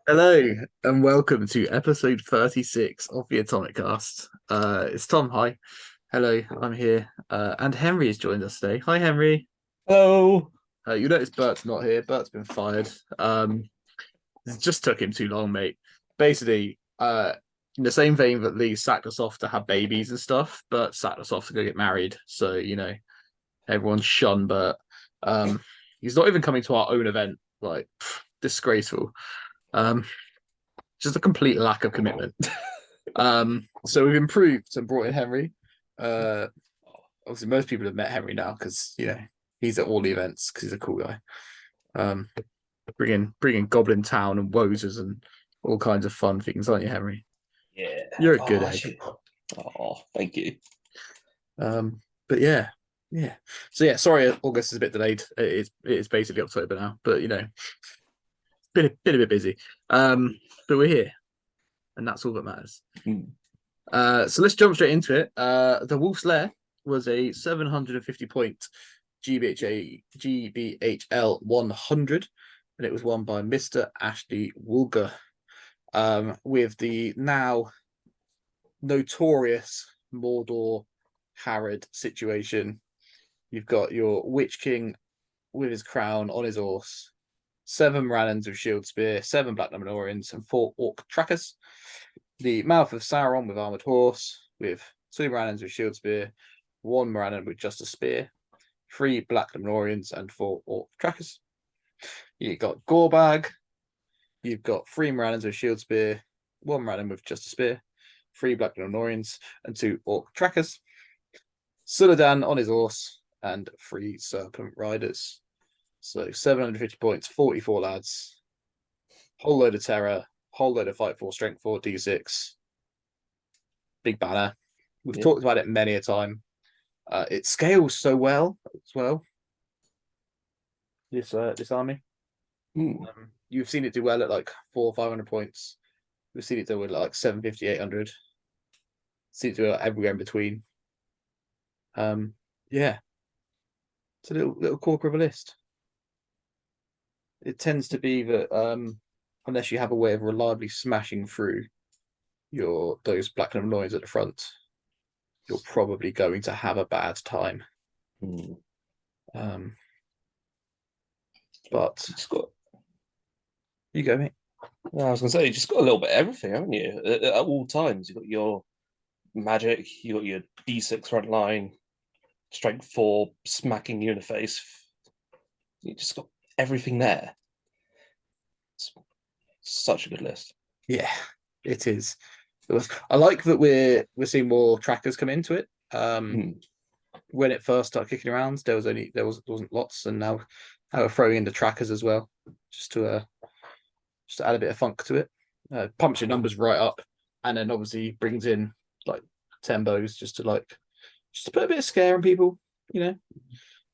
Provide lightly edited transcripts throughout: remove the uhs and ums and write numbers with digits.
Hello and welcome to episode 36 of the Atomic Cast. It's Tom. Hi. Hello, I'm here. And Henry has joined us today. Hi, Henry. Hello. You notice Bert's not here. Bert's been fired. It just took him too long, mate. Basically, in the same vein that Lee sacked us off to have babies and stuff, Bert sacked us off to go get married. So, everyone's shunned Bert. He's not even coming to our own event. Like, disgraceful. Um, just a complete lack of commitment. So we've improved and brought in Henry. Obviously, most people have met Henry now because he's at all the events because he's a cool guy. Bringing Goblin Town and Wozers and all kinds of fun things, aren't you, Henry? Yeah. You're a good egg. Actually, thank you. But yeah. So yeah, sorry, August is a bit delayed. It's basically October now, but been a bit busy. But we're here, and that's all that matters. So let's jump straight into it. The Wolfs Lair was a 750 point GBHL 100, and it was won by Mr. Ashley Woolger. With the now notorious Mordor Harrod situation. You've got your Witch King with his crown on his horse, 7 Rannans with shield spear, 7 Black Numenoreans, and 4 Orc trackers. The Mouth of Sauron with armored horse, with 2 Rannans with shield spear, 1 Morannon with just a spear, 3 Black Numenoreans, and 4 Orc trackers. You've got Gorbag. You've got 3 Morannons with shield spear, 1 Morannon with just a spear, 3 Black Numenoreans, and 2 Orc trackers. Suladan on his horse, and 3 Serpent Riders. So 750 points, 44 lads, whole load of terror, whole load of fight 4, strength 4, d6. Big banner. We've talked about it many a time. It scales so well as well. This army. You've seen it do well at like 400 or 500 points. We've seen it do at like 750, 800. Seen it do it everywhere in between. Yeah. It's a little corker of a list. It tends to be that unless you have a way of reliably smashing through those Black Numenoreans at the front, you're probably going to have a bad time. But you go, mate. Well, I was going to say, you just got a little bit of everything, haven't you? At all times, you've got your magic, you got your d6 front line, strength 4, smacking you in the face. You just got everything there. It's such a good list. Yeah, it is. I like that we're seeing more trackers come into it. When it first started kicking around, there wasn't lots, and now we're throwing in the trackers as well, just to add a bit of funk to it. Pumps your numbers right up, and then obviously brings in like Tembos just to put a bit of scare in people.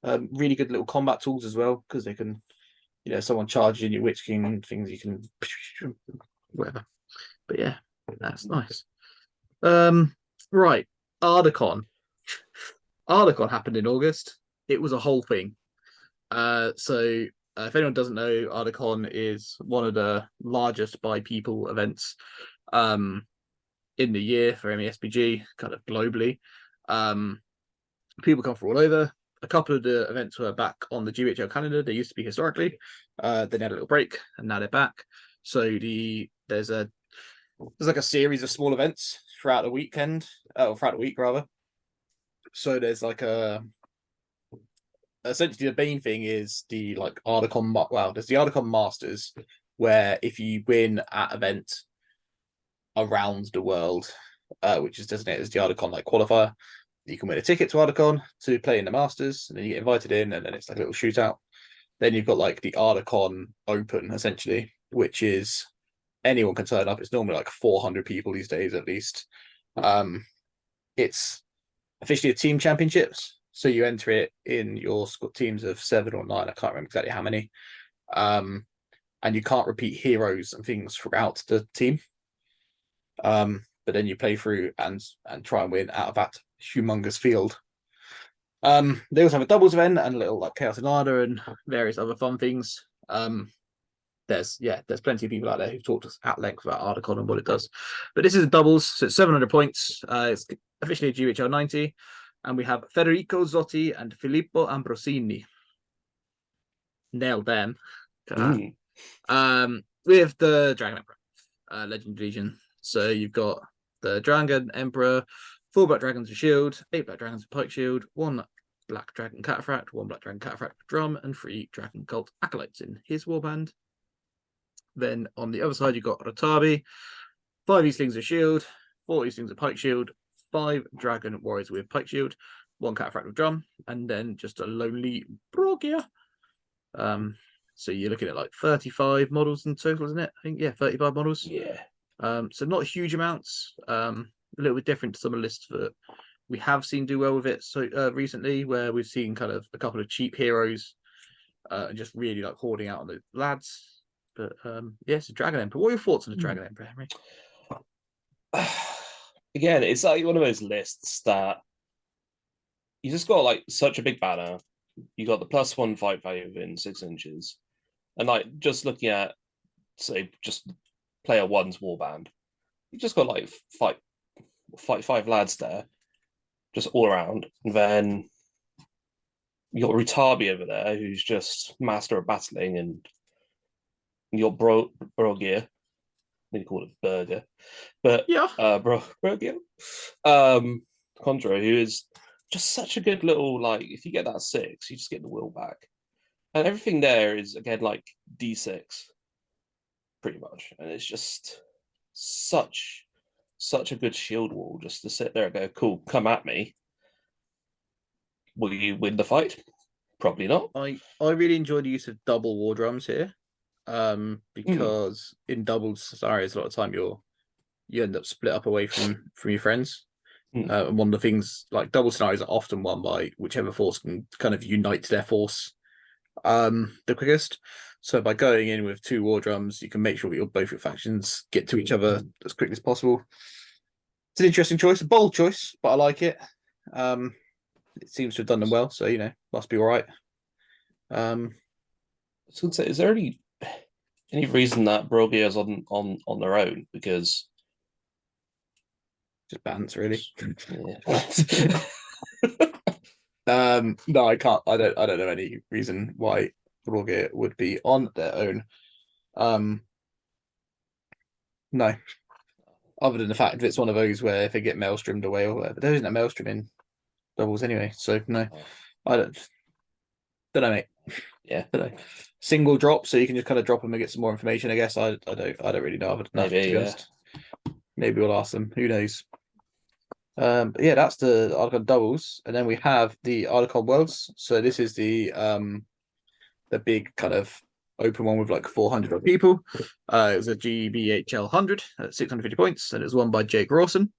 Really good little combat tools as well, because they can, someone charges in your Witch King and things, you can whatever. But yeah, that's nice. Right, Articon. Articon happened in August. It was a whole thing. So if anyone doesn't know, Articon is one of the largest by people events in the year for MESBG, kind of globally. People come from all over. A couple of the events were back on the GBHL calendar. They used to be historically. Then they had a little break, and now they're back. So there's like a series of small events throughout the weekend, or throughout the week rather. So there's like essentially the main thing is the like Articon. Well, there's the Articon Masters, where if you win at event around the world, which is designated as the Articon like qualifier, you can win a ticket to Articon to play in the Masters, and then you get invited in, and then it's like a little shootout. Then you've got like the Articon Open, essentially, which is anyone can turn up. It's normally like 400 people these days at least. It's officially a team championships, so you enter it in your teams of 7 or 9. I can't remember exactly how many. And you can't repeat heroes and things throughout the team. But then you play through and try and win out of that humongous field. They also have a doubles event and a little like Chaos and Arder and various other fun things. there's plenty of people out there who've talked to us at length about Articon and what it does. But this is a doubles, so it's 700 points. It's officially a GBHL 90, and we have Federico Zotti and Filippo Ambrosini. Nailed them. With the Dragon Emperor, Legend Legion. So you've got the Dragon Emperor, 4 black dragons with shield, 8 black dragons with pike shield, 1 black dragon cataphract, 1 black dragon cataphract with drum, and 3 dragon cult acolytes in his warband. Then on the other side, you've got Rotabi, 5 Eastlings with shield, 4 Eastlings with pike shield, 5 dragon warriors with pike shield, 1 cataphract with drum, and then just a lonely Brogia. So you're looking at like 35 models in total, isn't it? I think, yeah, 35 models. Yeah. So not huge amounts. A little bit different to some of the lists that we have seen do well with it so recently, where we've seen kind of a couple of cheap heroes and just really like hoarding out on the lads. But yes, Dragon Emperor. What are your thoughts on the Dragon Emperor, Henry? Again, it's like one of those lists that you just got like such a big banner. You got the +1 fight value within 6 inches. And like just looking at, say, just player 1's warband, you just got like fight 5 lads there, just all around. And then you got Rutabi over there, who's just master of battling, and you got Brogia. I think you call it Burger, but yeah, Brogia, Conjurer, who is just such a good little, like, if you get that 6, you just get the will back. And everything there is, again, like D6, pretty much. And it's just such a good shield wall just to sit there and go, cool, come at me. Will you win the fight? Probably not. I really enjoy the use of double war drums here. Because in doubles scenarios, a lot of time you end up split up away from your friends. And one of the things, like, double scenarios are often won by whichever force can kind of unite their force the quickest. So by going in with 2 war drums, you can make sure that both your factions get to each other as quickly as possible. It's an interesting choice, a bold choice, but I like it. It seems to have done them well, so must be all right. So is there any reason that Brogia is on their own? Because just bans, really. Yeah. No, I can't. I don't know any reason why Brogia would be on their own. No, other than the fact that it's one of those where if they get maelstrommed away or whatever, there isn't a maelstrom in doubles anyway. So no, I don't know, mate. Yeah, don't know. Single drop, so you can just kind of drop them and get some more information. I guess I don't really know enough, to be honest. Maybe we'll ask them. Who knows? But yeah, that's the Articon doubles, and then we have the Articon worlds. So this is the big kind of open one with like 400 people. It was a GBHL 100 at 650 points, and it was won by Jake Rawson.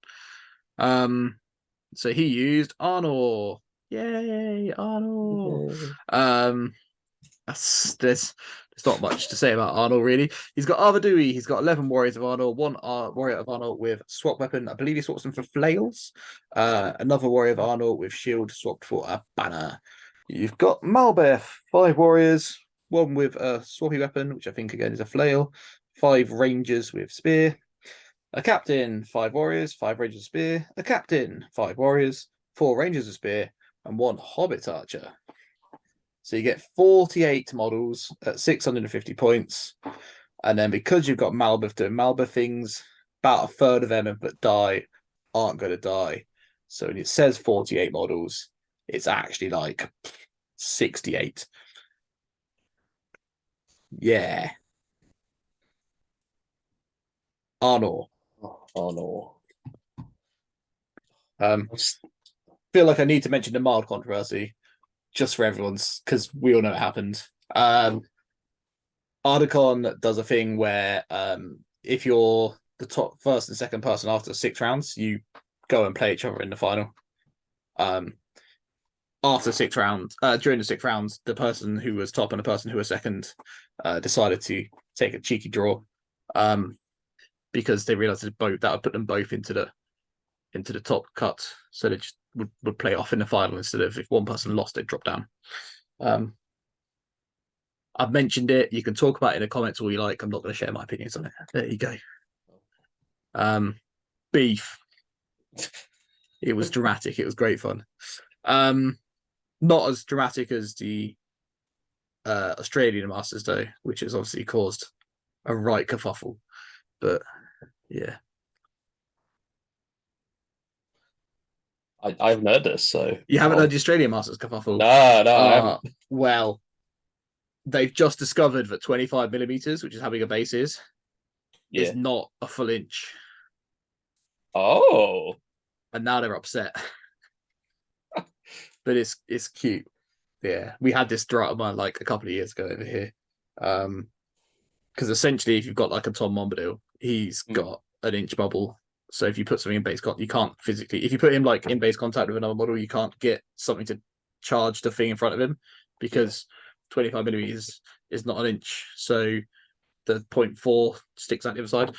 So he used Arnor. Yay, Arnor! There's not much to say about Arnold, really. He's got Arvadui, he's got 11 warriors of Arnold, 1 warrior of Arnold with swap weapon. I believe he swaps them for flails. Another warrior of Arnold with shield swapped for a banner. You've got Malbeth, 5 warriors, 1 with a swappy weapon, which I think again is a flail, 5 rangers with spear, a captain, 5 warriors, 5 rangers with spear, a captain, 5 warriors, 4 rangers with spear, and 1 hobbit archer. So you get 48 models at 650 points. And then because you've got Malbeth doing Malbeth things, about a third of them that die aren't going to die. So when it says 48 models, it's actually like 68. Yeah. Arnor. Feel like I need to mention the mild controversy just for everyone's, because we all know it happened. Articon does a thing where if you're the top first and second person after 6 rounds, you go and play each other in the final. After 6 rounds, during the 6 rounds, the person who was top and the person who was second decided to take a cheeky draw because they realized that would put them both into the top cut, so they just would play off in the final instead of, if one person lost, they'd drop down. I've mentioned it. You can talk about it in the comments all you like. I'm not going to share my opinions on it. There you go. Beef. It was dramatic. It was great fun. Not as dramatic as the Australian Masters though, which has obviously caused a right kerfuffle. But yeah, I haven't heard this, so you haven't heard the Australian Masters kerfuffle. no, I haven't. Well, they've just discovered that 25 millimeters, which is how big a base is Yeah. not a full inch. Oh. And now they're upset. But it's cute. Yeah, we had this drama like a couple of years ago over here. Because essentially, if you've got like a Tom Bombadil, he's got an inch bubble. So if you put something in base contact, you can't physically. If you put him like in base contact with another model, you can't get something to charge the thing in front of him because 25 millimeters is not an inch. So the 0.4 sticks out the other side.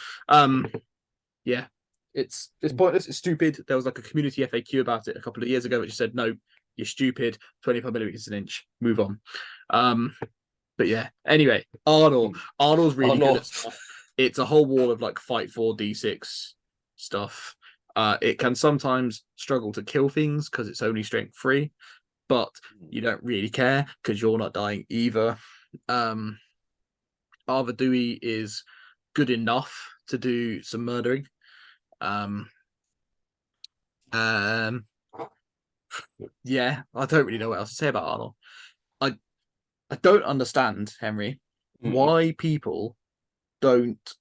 Yeah, it's pointless. It's stupid. There was like a community FAQ about it a couple of years ago, which said, "No, you're stupid. 25 millimeters an inch. Move on." But yeah. Anyway, Arnold's really good at stuff. It's a whole wall of like fight 4 D6 stuff. It can sometimes struggle to kill things because it's only strength 3, but you don't really care because you're not dying either. Arthur Dewey is good enough to do some murdering. Yeah, I don't really know what else to say about Arnold. I don't understand, Henry, why people don't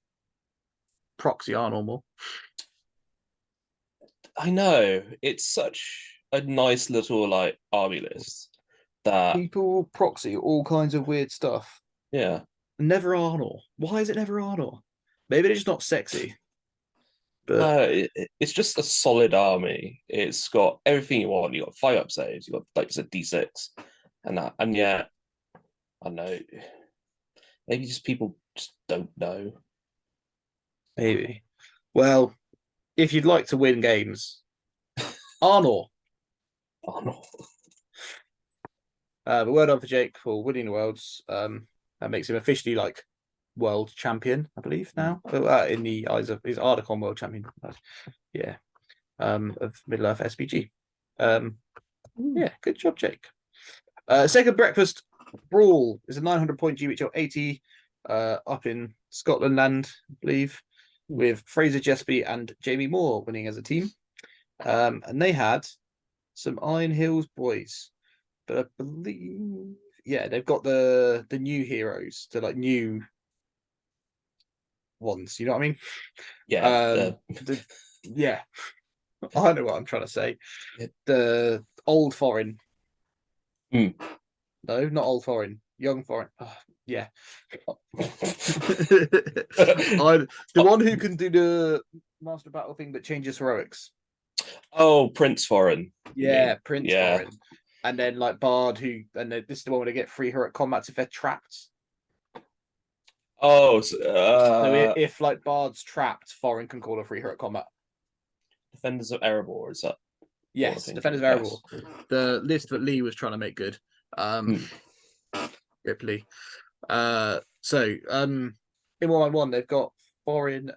proxy Arnold more. I know, it's such a nice little like army list that people proxy all kinds of weird stuff. Yeah. Never Arnold. Why is it never Arnold? Maybe it's not sexy. But no, it's just a solid army. It's got everything you want. You got 5 up saves. You got, like you said, D6, and yeah, I know. Maybe just people just don't know. Maybe. Well, if you'd like to win games, Arnold. But well done for Jake for winning the worlds. That makes him officially like world champion, I believe now. In the eyes of his Articon world champion. Yeah. Of Middle Earth SBG. Yeah, good job, Jake. Second breakfast, Brawl is a 900 point GBHL 80 up in Scotland land, I believe, with Fraser Jesby and Jamie Moore winning as a team. And they had some Iron Hills boys, but I believe, yeah, they've got the new heroes, the like new ones. You know what I mean? Yeah. Yeah. I know what I'm trying to say. The old foreign. No, not old foreign. Young foreign. Oh, yeah. The one who can do the Master Battle thing but changes heroics. Oh, Prince Foreign. Yeah, Prince Foreign. And then like Bard who, and this is the one where they get free heroic combats if they're trapped. Oh, so if like Bard's trapped, Foreign can call a free heroic combat. Defenders of Erebor, is that? Yes, Defenders of Erebor. Yes. The list that Lee was trying to make good. Ripley. So in 1-1, they've got Foreign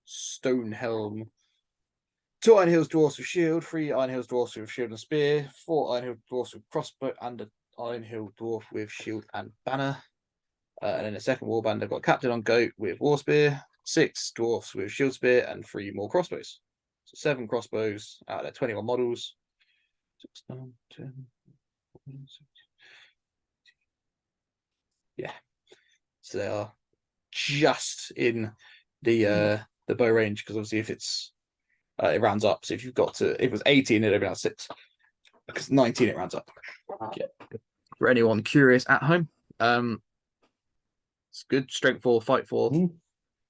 Stonehelm, 2 Iron Hills Dwarfs with Shield, 3 Iron Hills Dwarfs with Shield and Spear, 4 Iron Hills Dwarfs with Crossbow, and an Iron Hill Dwarf with Shield and Banner. And in the second warband, they've got Captain on Goat with War Spear, 6 Dwarfs with Shield Spear, and 3 more crossbows. So 7 crossbows out of their 21 models. 6, 9, 10, 11, 16. Yeah. So they are just in the bow range, because obviously if it's it rounds up. So if you've got to, if it was 18, it'd have been at 6. Because 19 it rounds up. Yeah. For anyone curious at home, it's good. Strength 4, fight 4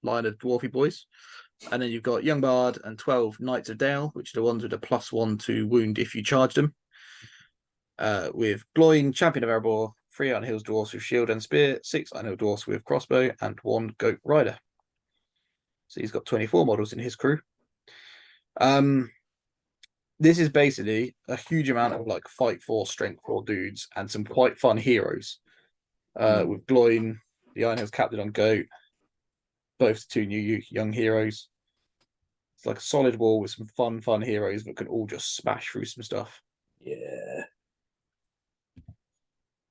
line of dwarfy boys. And then you've got Young Bard and 12 Knights of Dale, which are the ones with a +1 to wound if you charge them. With Gloin, Champion of Erebor, 3 Iron Hills Dwarfs with Shield and Spear, 6 Iron Hill Dwarfs with Crossbow, and 1 Goat Rider. So he's got 24 models in his crew. This is basically a huge amount of like fight 4, strength 4 dudes and some quite fun heroes. with Gloin, the Iron Hills captain on Goat, both two new young heroes. It's like a solid wall with some fun heroes that can all just smash through some stuff. Yeah.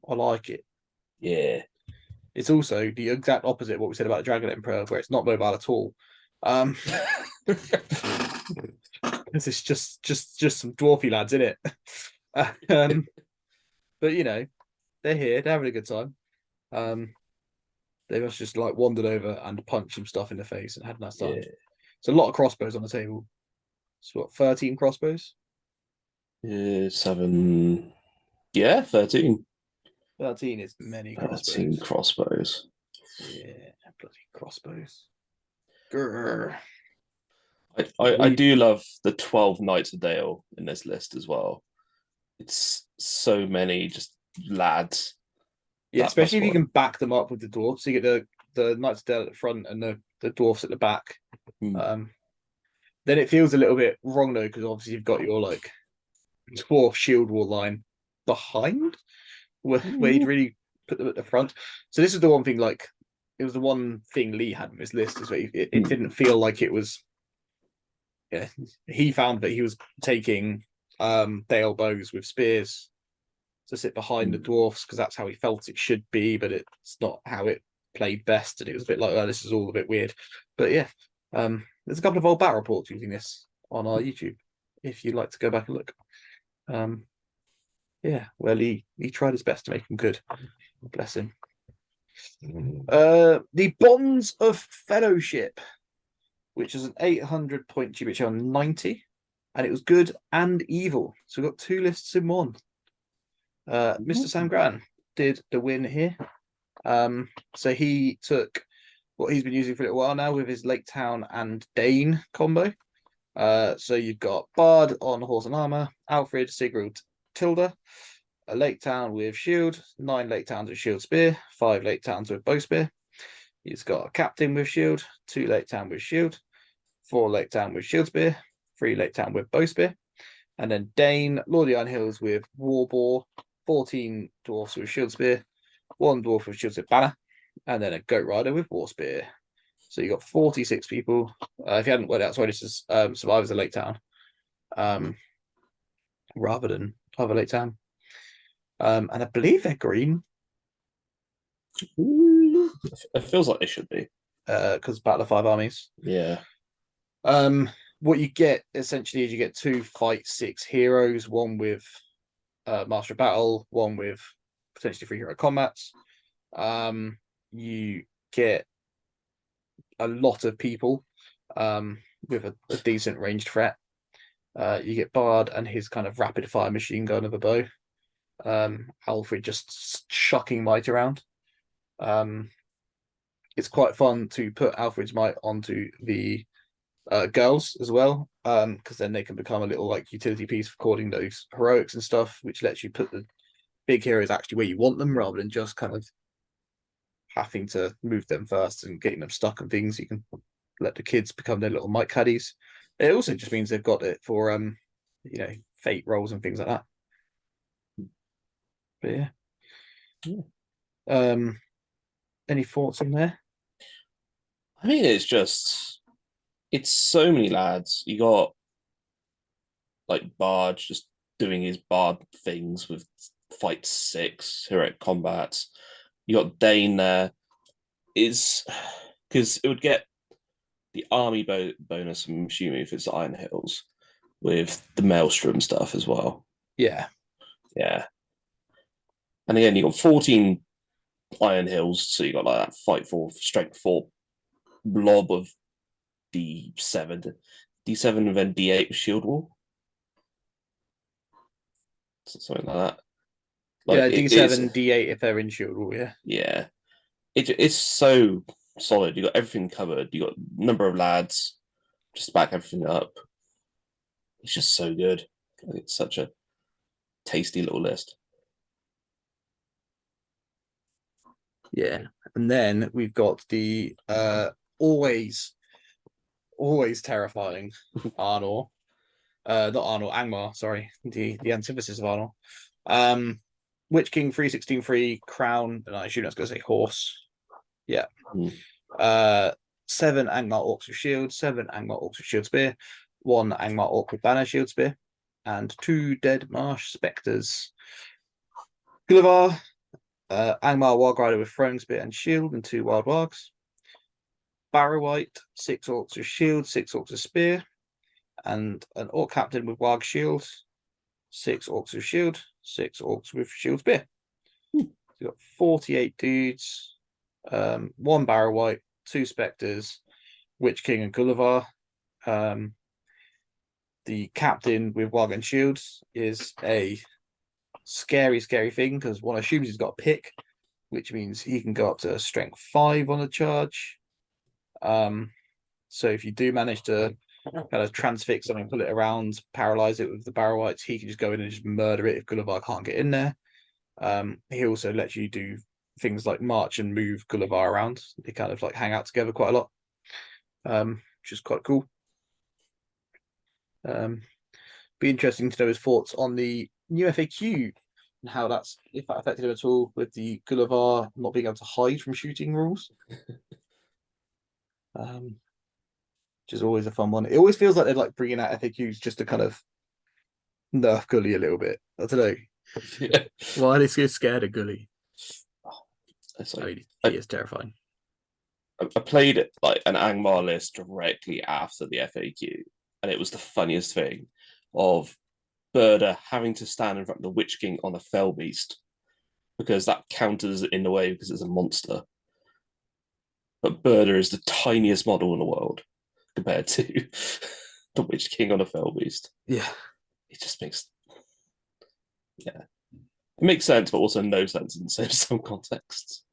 I like it. Yeah. It's also the exact opposite of what we said about the Dragon Emperor, where it's not mobile at all. This is just some dwarfy lads in it. But you know, they're here, they're having a good time. They must just like wandered over and punched some stuff in the face and had a nice time. Yeah. It's a lot of crossbows on the table. It's what, 13 crossbows? 7. Yeah, 13. 13 is many 13 crossbows. crossbows. Yeah, bloody crossbows. Grr. I do love the 12 Knights of Dale in this list as well. It's so many just lads. Yeah, That especially if you +1. can back them up with the dwarfs. So you get the Knights of Dale at the front and the dwarfs at the back. Then it feels a little bit wrong though, because obviously you've got your like dwarf shield wall line behind where you'd really put them at the front. So this is the one thing, like it was the one thing Lee had in his list, is that it didn't feel like it was. Yeah, he found that he was taking Dale bows with spears to sit behind the dwarfs because that's how he felt it should be, but it's not how it played best, and it was a bit like, oh, this is all a bit weird. But yeah, there's a couple of old battle reports using this on our YouTube if you'd like to go back and look. Yeah, well, he tried his best to make them good. Bless him. The Bonds of Fellowship, which is an 800 point GBHL 90, and it was good and evil. So we've got two lists in one. Mr. Sam Gran did the win here. So he took what he's been using for a little while now with his Lake Town and Dane combo. So you've got Bard on Horse and Armor, Alfred, Sigrid, Tilda, a Lake Town with Shield, 9 Lake Towns with Shield Spear, 5 Lake Towns with Bow Spear. He's got a Captain with Shield, 2 Lake Town with Shield, 4 Lake Town with Shield Spear, 3 Lake Town with Bow Spear, and then Dane, Lord of the Iron Hills with War Boar, 14 Dwarfs with Shield Spear, 1 Dwarf with Shield Spear Banner, and then a Goat Rider with War Spear. So you got 46 people. If you hadn't worked out, sorry, this is Survivors of Lake Town, rather than other Lake Town. And I believe they're green. It feels like they should be. Because Battle of Five Armies. Yeah. What you get essentially is you get 2 Fight 6 heroes, one with Master of Battle, one with potentially 3 hero combats. You get a lot of people with a decent ranged threat. You get Bard and his kind of rapid fire machine gun of a bow. Alfred just chucking might around. It's quite fun to put Alfred's might onto the girls as well, because then they can become a little like utility piece for recording those heroics and stuff, which lets you put the big heroes actually where you want them rather than just kind of having to move them first and getting them stuck and things. You can let the kids become their little mic caddies. It also just means they've got it for fate rolls and things like that. But yeah. Any thoughts on there? I mean, it's so many lads. You got like Bard just doing his Bard things with Fight 6, heroic combats. You got Dane there. Is because it would get the army bonus, I'm assuming, if it's Iron Hills, with the Maelstrom stuff as well. Yeah. Yeah. And again, you got 14 Iron Hills, so you got like that Fight 4, Strength 4 blob of D7 and then D8 with Shield Wall. Something like that. Like, yeah, D7, D8 if they're in Shield Wall, yeah. Yeah. It's so solid. You got everything covered. You got a number of lads, just back everything up. It's just so good. It's such a tasty little list. Yeah. And then we've got the always terrifying Arnor. Not Arnor, Angmar, sorry. The antithesis of Arnor. Witch King 3/16 crown, and I assume that's going to say horse. Yeah. 7 Angmar Orcs with shield, 7 Angmar Orcs with shield spear, 1 Angmar Orc with banner shield spear, and 2 Dead Marsh Spectres. Gullivar, Angmar Warg Rider with throwing spear and shield, and 2 Wild Wargs. Barrow White, 6 Orcs with shield, 6 Orcs with spear, and an Orc Captain with Warg shield, 6 Orcs with shield, 6 Orcs with shield spear. So you've got 48 dudes, 1 Barrow White, 2 Spectres, Witch King and Gullivar. The captain with Warg and shields is a scary thing because one assumes he's got a pick, which means he can go up to strength 5 on a charge. So if you do manage to kind of transfix something, pull it around, paralyze it with the Barrow Whites, he can just go in and just murder it if Gullivar can't get in there. He also lets you do things like march and move Gullivar around. They kind of like hang out together quite a lot, which is quite cool. Be interesting to know his thoughts on the new FAQ and how that's, if that affected him at all, with the Gullivar not being able to hide from shooting rules. Which is always a fun one. It always feels like they're like bringing out FAQs just to kind of nerf Gully a little bit. I don't know. Yeah. Why are they so scared of Gully? It's like, I mean, he is terrifying. I played it like an Angmar list directly after the FAQ, and it was the funniest thing of Birder having to stand in front of the Witch King on a Fell Beast because that counters in a way because it's a monster. But Birder is the tiniest model in the world compared to the Witch King on a Fell Beast. Yeah. It just makes, yeah, it makes sense, but also no sense in some contexts.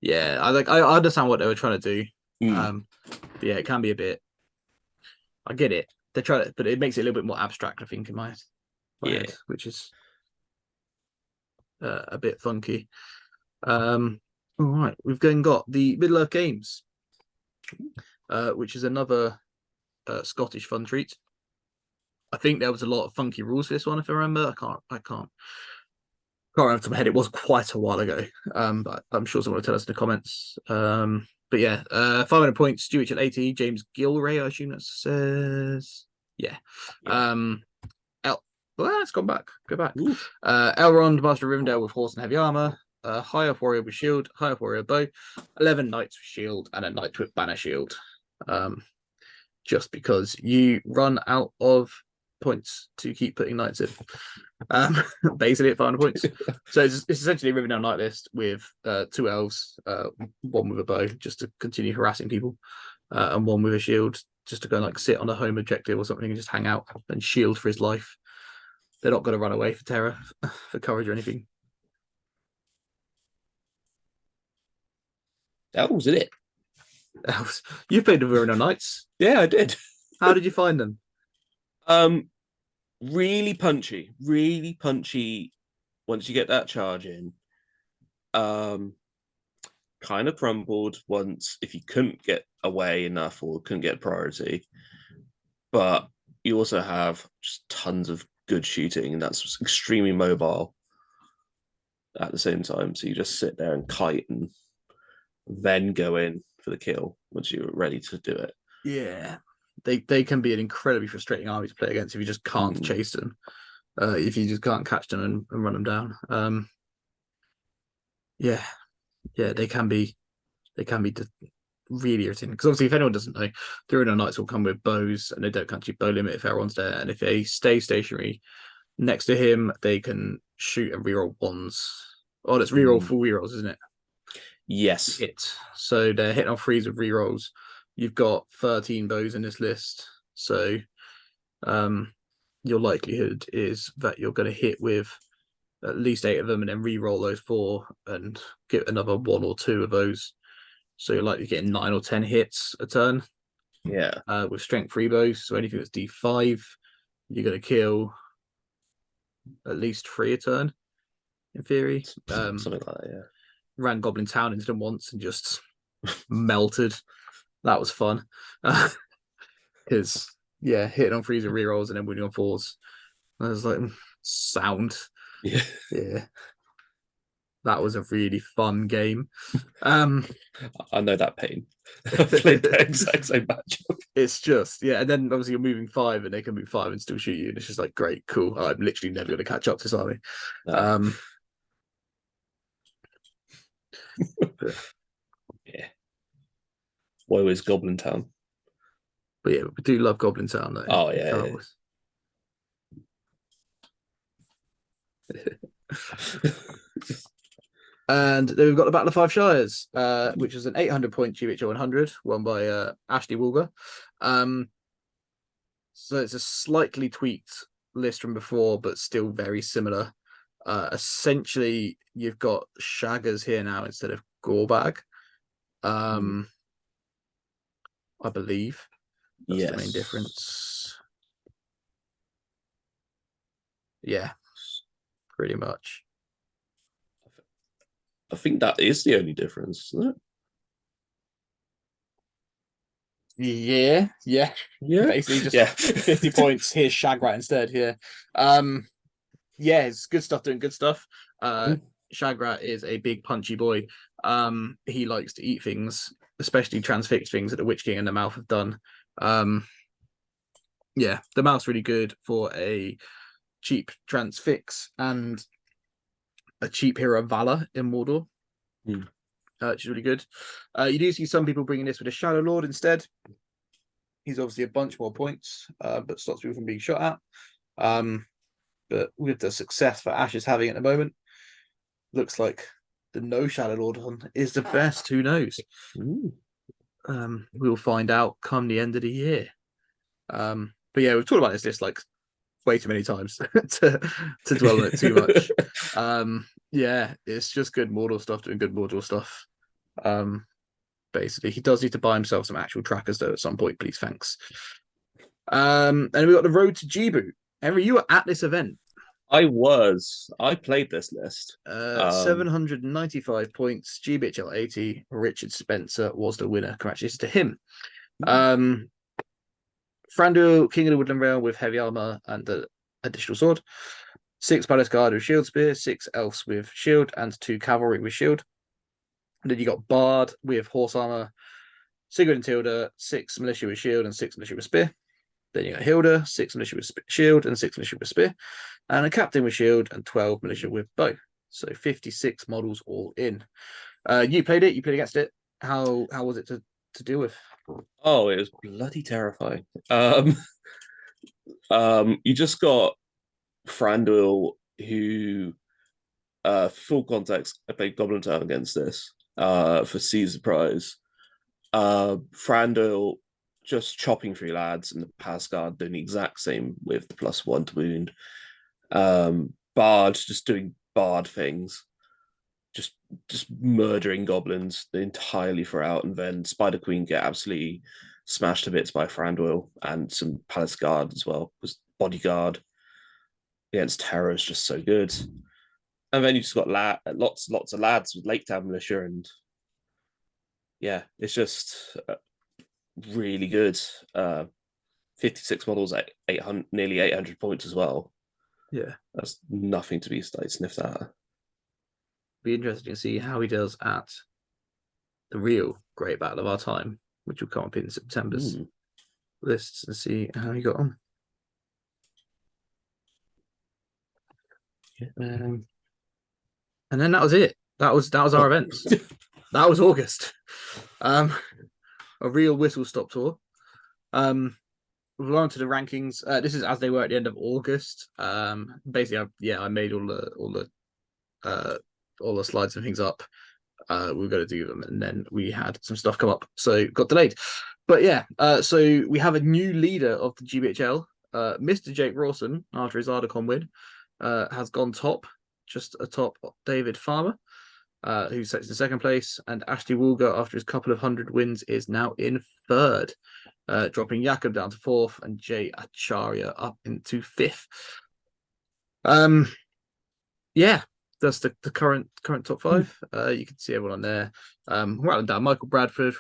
Yeah, I understand what they were trying to do. Mm. But yeah, it can be a bit. I get it. They try to, but it makes it a little bit more abstract, I think, in my head, which is a bit funky. All right, we've got the Middle Earth Games, which is another Scottish fun treat. I think there was a lot of funky rules for this one, if I remember. I can't remember off the top of my head. It was quite a while ago. But I'm sure someone will tell us in the comments. But yeah, 500 points. GBHL 80. James Gilray, I assume that says. Yeah. Well, it's gone back. Go back. Elrond, Master of Rivendell with horse and heavy armor. High Elf Warrior with shield. High Elf Warrior bow. 11 Knights with shield and a Knight with banner shield. Just because you run out of points to keep putting knights in. Basically at 500 points. So it's essentially a Rivendell Knight list with 2 elves, one with a bow just to continue harassing people, and one with a shield just to go and like sit on a home objective or something and just hang out and shield for his life. They're not going to run away for terror, for courage or anything. Elves, isn't it? Elves. You played the Rivendell Knights. Yeah, I did. How did you find them? Really punchy once you get that charge in. Kind of crumbled once if you couldn't get away enough or couldn't get priority. But you also have just tons of good shooting, and that's extremely mobile at the same time. So you just sit there and kite and then go in for the kill once you're ready to do it. Yeah. They can be an incredibly frustrating army to play against if you just can't chase them. If you just can't catch them and run them down. Yeah, they can be really irritating. Because obviously, if anyone doesn't know, the Rivendell Knights will come with bows, and they don't count bow limit if everyone's there. And if they stay stationary next to him, they can shoot and reroll ones. Oh, it's reroll full rerolls, isn't it? Yes. So they're hitting on threes with rerolls. You've got 13 bows in this list, so your likelihood is that you're going to hit with at least 8 of them and then re-roll those 4 and get another 1 or 2 of those. So you're likely getting 9 or 10 hits a turn. Yeah. With strength 3 bows, so anything that's D5, you're going to kill at least 3 a turn, in theory. Something like that, yeah. Ran Goblin Town into them once and just melted. That was fun. Because, yeah, hitting on 3s and rerolls and then winning on 4s I was like, sound. Yeah. Yeah. That was a really fun game. I know that pain. I've played the exact same matchup. It's just, yeah, and then obviously you're moving 5 and they can move 5 and still shoot you. And it's just like, great, cool. I'm literally never going to catch up to this army. No. Yeah. Woe is Goblin Town. But yeah, we do love Goblin Town though. Oh yeah. And then we've got the Battle of Five Shires, which is an 800-point GBHL 100, won by Ashley Woolger. So it's a slightly tweaked list from before, but still very similar. Essentially, you've got Shaggers here now instead of Gorebag. I believe that's the main difference. Yeah, pretty much. I think that is the only difference, isn't it? Yeah. Basically, just 50 points. Here's Shagrat instead. Yeah. Yeah, it's good stuff doing good stuff. Shagrat is a big punchy boy. He likes to eat things, especially transfixed things that the Witch King and the Mouth have done. Yeah, the Mouth's really good for a cheap transfix and a cheap hero of Valor in Mordor. Which is really good. You do see some people bringing this with a Shadow Lord instead. He's obviously a bunch more points, but stops people from being shot at. But with the success that Ash is having at the moment, looks like the no Shadow Lord one is the best. Who knows? We'll find out come the end of the year. But yeah, we've talked about this list like way too many times to dwell on it too much. Yeah, it's just good Mordor stuff doing good Mordor stuff. Basically, he does need to buy himself some actual trackers though at some point, please. Thanks. And we got the road to Gboot. Henry, you were at this event. I played this list. 795 points, GBHL 80. Richard Spencer was the winner. Congratulations to him. Thranduil, King of the Woodland Realm with heavy armor and the additional sword. 6 Palace Guard with shield spear, 6 elves with shield, and 2 cavalry with shield. And then you got Bard with horse armor, Sigurd and Tilda, 6 militia with shield and 6 militia with spear. Then you got Hilda, 6 militia with shield and 6 militia with spear, and a captain with shield and 12 militia with bow. So 56 models all in. You played it. You played against it. How was it to deal with? Oh, it was bloody terrifying. You just got Thranduil, who, full context, I played Goblin Town against this for Caesar Prize. Thranduil just chopping through lads, and the Palace Guard doing the exact same with the +1 to wound. Bard just doing Bard things, just murdering goblins entirely throughout, and then Spider Queen get absolutely smashed to bits by Thranduil and some Palace Guard as well. Was bodyguard against Terror is just so good. And then you just got lots of lads with Lake Town Militia, and yeah, it's just really good. 56 models at 800, nearly 800 points as well. Yeah, that's nothing to be sniffed at. Be interesting to see how he does at the real Great Battle of our time, which will come up in September's lists, and see how he got on. And then that was it. That was our events. That was August. A real whistle stop tour. We've gone to the rankings. This is as they were at the end of August. Basically, I made all the slides and things up. We were going to do them, and then we had some stuff come up, so got delayed. But yeah, so we have a new leader of the GBHL. Mr. Jake Rawson, after his Articon win, has gone top, just atop David Farmer, who sits in second place, and Ashley Woolger, after his couple of 100 wins, is now in third, dropping Jakob down to fourth and Jay Acharya up into fifth. Yeah, that's the current top five. You can see everyone on there. We're out and down: Michael Bradford,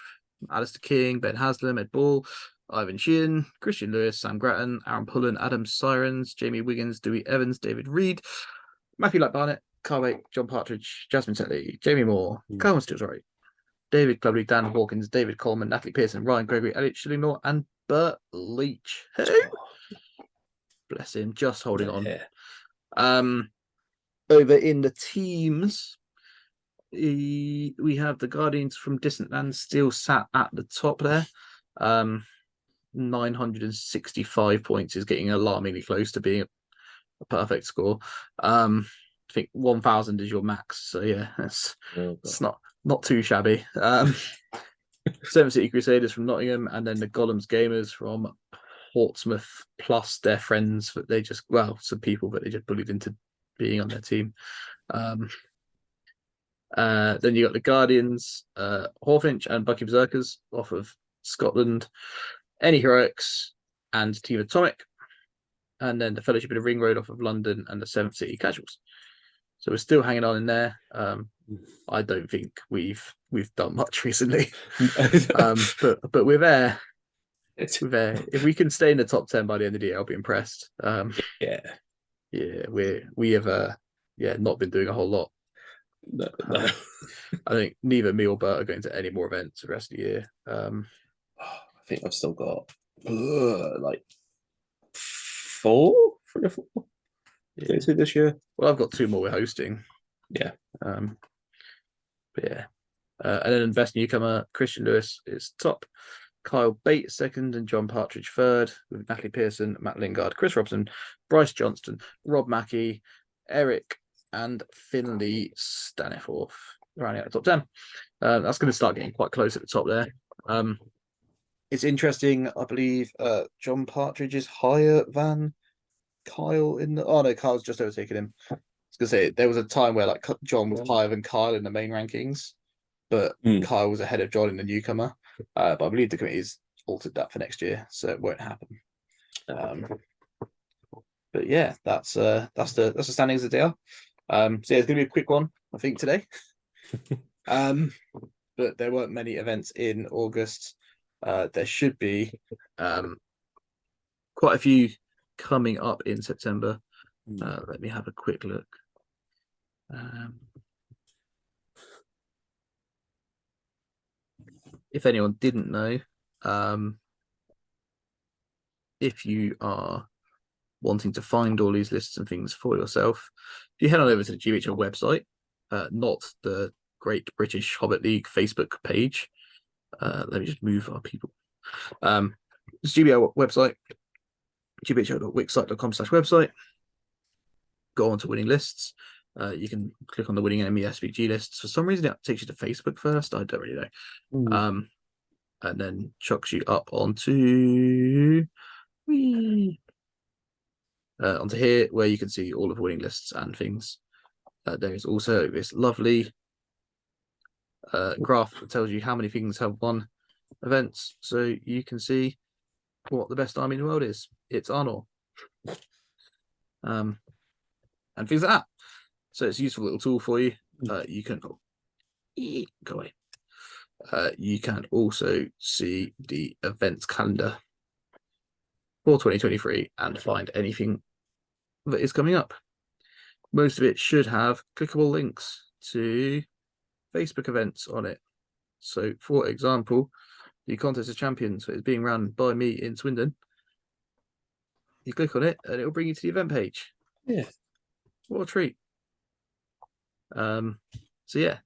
Alistair King, Ben Haslam, Ed Ball, Ivan Sheehan, Christian Lewis, Sam Grattan, Aaron Pullen, Adam Sirens, Jamie Wiggins, Dewey Evans, David Reed, Matthew Light Barnett, Carl Waite, John Partridge, Jasmine Tetley, Jamie Moore, Carl Stills Right, David Clubley, Dan Hawkins, David Coleman, Natalie Pearson, Ryan Gregory, Elliot Schillinglaw, and Bert Leach. Bless him, just holding on. Over in the teams, we have the Guardians from Distant Lands still sat at the top there. 965 points is getting alarmingly close to being a perfect score. I think 1000 is your max, so yeah, it's not too shabby. 7 City Crusaders from Nottingham, and then the Golems Gamers from Portsmouth, plus their friends that they just some people that they just bullied into being on their team. Then you got the Guardians, Hawfinch and Bucky Berserkers off of Scotland, Any Heroics and Team Atomic, and then the Fellowship of the Ring Road off of London, and the 7th City Casuals. So we're still hanging on in there. I don't think we've done much recently, but we're there. We're there. If we can stay in the top 10 by the end of the year, I'll be impressed. Yeah, we have not been doing a whole lot. No. I think neither me or Bert are going to any more events the rest of the year. I think I've still got like 3 or 4 Yeah. this year. Well, I've got 2 more we're hosting. Yeah. And then best newcomer, Christian Lewis is top, Kyle Bates second, and John Partridge third, with Natalie Pearson, Matt Lingard, Chris Robson, Bryce Johnston, Rob Mackey, Eric, and Finley Staniforth rounding out the top 10. That's going to start getting quite close at the top there. It's interesting. I believe John Partridge is higher than Kyle in the. Oh no, Kyle's just overtaken him. I was going to say there was a time where like John was higher than Kyle in the main rankings, but Kyle was ahead of John in the newcomer. But I believe the committee's altered that for next year, so it won't happen. But yeah, that's the standings of the day. So yeah, it's going to be a quick one, I think, today. But there weren't many events in August. There should be quite a few coming up in September. Let me have a quick look. If anyone didn't know, if you are wanting to find all these lists and things for yourself, if you head on over to the GBHL website, not the Great British Hobbit League Facebook page. Let me just move our people. It's GBHL website, gbhl.wixsite.com/website. Go on to winning lists. You can click on the winning MESG lists. For some reason, it takes you to Facebook first. I don't really know. And then chucks you up onto onto here, where you can see all of the winning lists and things. There is also this lovely graph that tells you how many things have won events, so you can see what the best army in the world is. It's Arnor. And things like that. So it's a useful little tool for you. You can go away. You can also see the events calendar for 2023 and find anything that is coming up. Most of it should have clickable links to Facebook events on it. So, for example, the Contest of Champions that is being run by me in Swindon. You click on it and it will bring you to the event page. Yeah. What a treat. So yeah,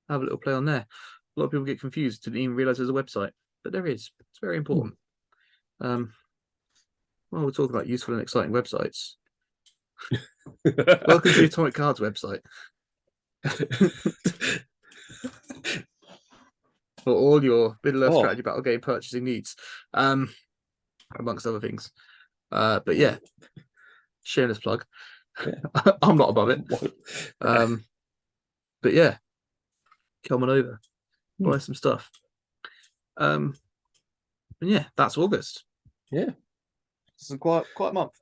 have a little play on there. A lot of people get confused, didn't even realize there's a website, but there is. It's very important. Well, we're talking about useful and exciting websites. Welcome to the Atomic Cards website. For all your Middle-earth strategy battle game purchasing needs, amongst other things. But yeah, shameless plug. Yeah. I'm not above it. But yeah, come on over, buy some stuff. And yeah, that's August. Yeah, it's quite a month.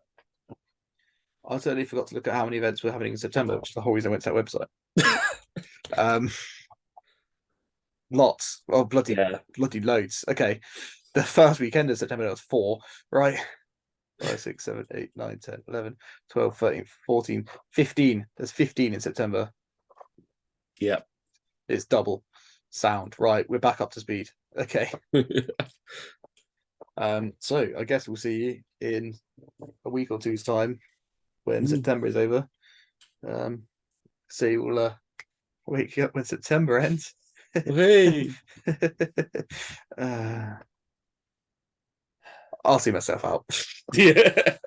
I totally forgot to look at how many events we're having in September, which is the whole reason I went to that website. Lots. Oh, bloody loads. Okay. the first weekend of September, there was 4, right? 5, 6, 7, 8, 9, 10, 11, 12, 13, 14, 15. There's 15 in September. Yeah. It's double sound. Right, we're back up to speed. Okay. So I guess we'll see you in a week or two's time when September is over. See, we'll wake you up when September ends. Hey. I'll see myself out. Yeah.